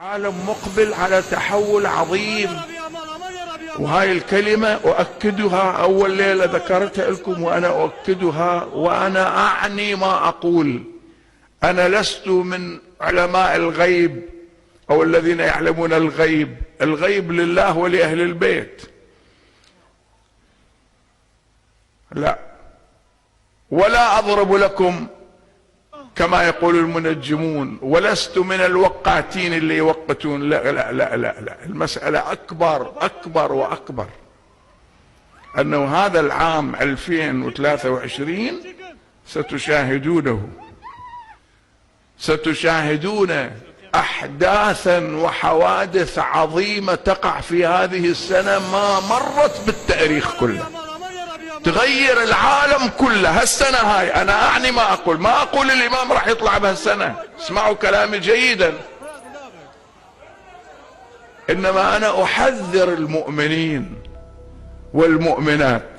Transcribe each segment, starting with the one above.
عالم مقبل على تحول عظيم، وهاي الكلمة أؤكدها أول ليلة ذكرتها لكم، وأنا أؤكدها وأنا أعني ما أقول. أنا لست من علماء الغيب أو الذين يعلمون الغيب، الغيب لله ولأهل البيت، لا، ولا أضرب لكم كما يقول المنجمون، ولست من الوقاتين اللي يوقتون، لا لا لا لا, لا. المسألة أكبر أكبر وأكبر، أنه هذا العام 2023 ستشاهدون أحداثا وحوادث عظيمة تقع في هذه السنة ما مرت بالتاريخ كله، تغير العالم كله. هالسنة هاي أنا أعني ما أقول، ما أقول الإمام راح يطلع بهالسنة، اسمعوا كلامي جيدا، إنما أنا أحذر المؤمنين والمؤمنات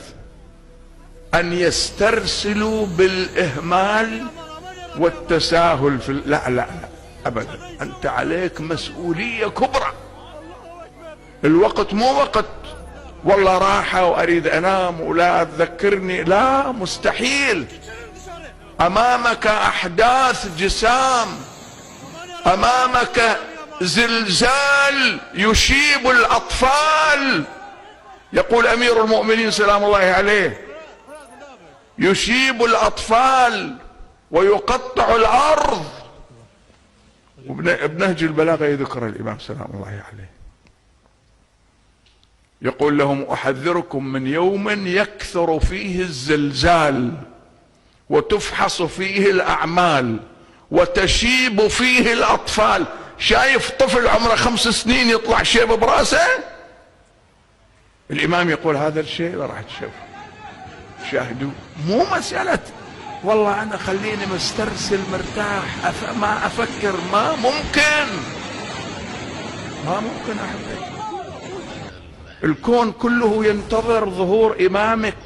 أن يسترسلوا بالإهمال والتساهل في لا لا لا أبدا. أنت عليك مسؤولية كبرى. الوقت مو وقت والله راحة وأريد أنام ولا تذكرني، لا، مستحيل. أمامك أحداث جسام، أمامك زلزال يشيب الأطفال، يقول أمير المؤمنين سلام الله عليه، يشيب الأطفال ويقطع الأرض. وبنهج البلاغة يذكر الإمام سلام الله عليه، يقول لهم: أحذركم من يوم يكثر فيه الزلزال وتفحص فيه الأعمال وتشيب فيه الأطفال. شايف طفل عمره 5 سنين يطلع شيب براسه؟ الإمام يقول هذا الشيء راح تشوف، شاهدوا. مو مسألة والله أنا خليني مسترسل مرتاح ما أفكر، ما ممكن أحبتي. الكون كله ينتظر ظهور إمامك،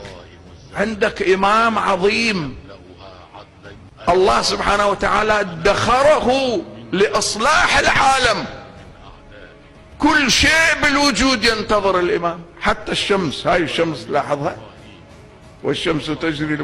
عندك إمام عظيم الله سبحانه وتعالى ادخره لإصلاح العالم، كل شيء بالوجود ينتظر الإمام، حتى الشمس. هاي الشمس لاحظها، والشمس تجري